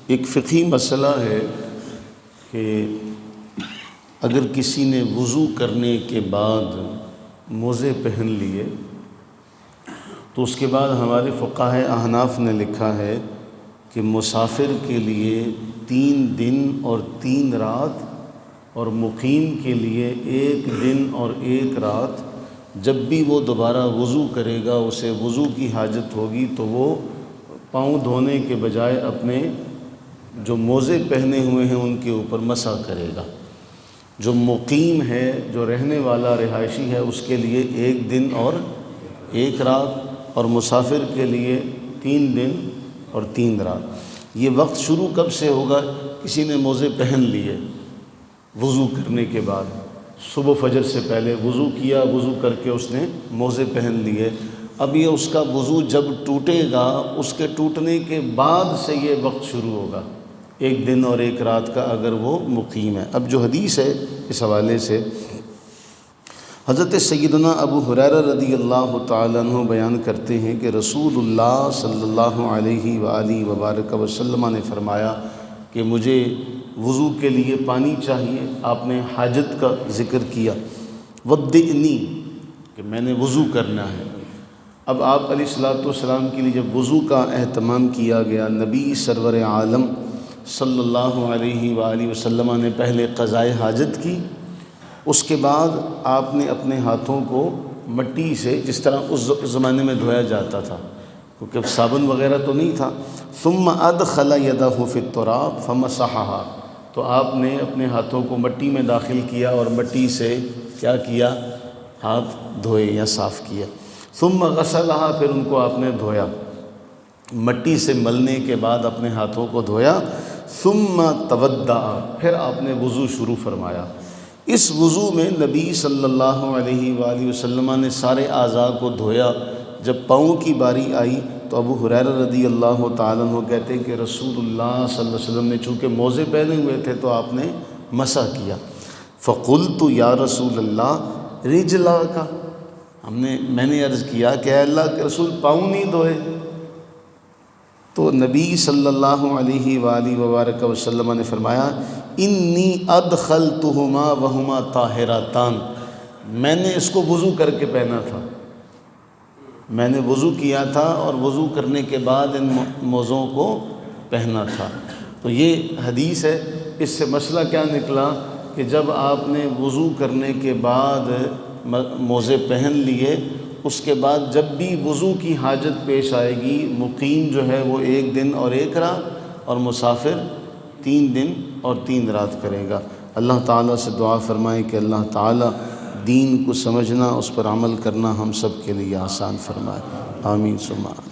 ایک فقہی مسئلہ ہے کہ اگر کسی نے وضو کرنے کے بعد موزے پہن لیے تو اس کے بعد ہمارے فقہائے احناف نے لکھا ہے کہ مسافر کے لیے 3 دن اور 3 رات اور مقیم کے لیے 1 دن اور 1 رات جب بھی وہ دوبارہ وضو کرے گا، اسے وضو کی حاجت ہوگی تو وہ پاؤں دھونے کے بجائے اپنے جو موزے پہنے ہوئے ہیں ان کے اوپر مسح کرے گا۔ جو مقیم ہے، جو رہنے والا رہائشی ہے، اس کے لیے 1 دن اور 1 رات اور مسافر کے لیے 3 دن اور 3 رات۔ یہ وقت شروع کب سے ہوگا؟ کسی نے موزے پہن لیے وضو کرنے کے بعد، صبح فجر سے پہلے وضو کیا، وضو کر کے اس نے موزے پہن لیے، اب یہ اس کا وضو جب ٹوٹے گا اس کے ٹوٹنے کے بعد سے یہ وقت شروع ہوگا، 1 دن اور 1 رات کا اگر وہ مقیم ہے۔ اب جو حدیث ہے اس حوالے سے حضرت سیدنا ابو ہریرہ رضی اللہ تعالیٰ عنہ بیان کرتے ہیں کہ رسول اللہ صلی اللہ علیہ وآلہ وبارک وسلم نے فرمایا کہ مجھے وضو کے لیے پانی چاہیے۔ آپ نے حاجت کا ذکر کیا، ودعنی کہ میں نے وضو کرنا ہے۔ اب آپ علیہ الصلوۃ والسلام کے لیے جب وضو کا اہتمام کیا گیا، نبی سرور عالم صلی اللہ علیہ وآلہ وسلم نے پہلے قضائے حاجت کی، اس کے بعد آپ نے اپنے ہاتھوں کو مٹی سے، جس طرح اس زمانے میں دھویا جاتا تھا کیونکہ صابن وغیرہ تو نہیں تھا، ثم ادخل یدہ فی التراب فمسحھا، تو آپ نے اپنے ہاتھوں کو مٹی میں داخل کیا اور مٹی سے کیا کیا؟ ہاتھ دھوئے یا صاف کیا۔ ثم غسلھا، پھر ان کو آپ نے دھویا، مٹی سے ملنے کے بعد اپنے ہاتھوں کو دھویا۔ ثم تودع، پھر آپ نے وضو شروع فرمایا۔ اس وضو میں نبی صلی اللہ علیہ وآلہ وسلم نے سارے اعضاء کو دھویا۔ جب پاؤں کی باری آئی تو ابو ہریرہ رضی اللہ تعالیٰ عنہ کہتے ہیں کہ رسول اللہ صلی اللہ علیہ وسلم نے چونکہ موزے پہنے ہوئے تھے تو آپ نے مسح کیا۔ فقلت یا رسول اللہ رجلاک، میں نے عرض کیا کہ اے اللہ کے رسول پاؤں نہیں دھوئے؟ تو نبی صلی اللہ علیہ وآلہ وبارک وسلم نے فرمایا انی ادخلتہما وہما طاہرتان، میں نے اس کو وضو کر کے پہنا تھا، میں نے وضو کیا تھا اور وضو کرنے کے بعد ان موزوں کو پہنا تھا۔ تو یہ حدیث ہے۔ اس سے مسئلہ کیا نکلا کہ جب آپ نے وضو کرنے کے بعد موزے پہن لیے، اس کے بعد جب بھی وضو کی حاجت پیش آئے گی، مقیم جو ہے وہ 1 دن اور 1 رات اور مسافر 3 دن اور 3 رات کرے گا۔ اللہ تعالیٰ سے دعا فرمائیں کہ اللہ تعالیٰ دین کو سمجھنا، اس پر عمل کرنا ہم سب کے لیے آسان فرمائے۔ آمین ثم آمین۔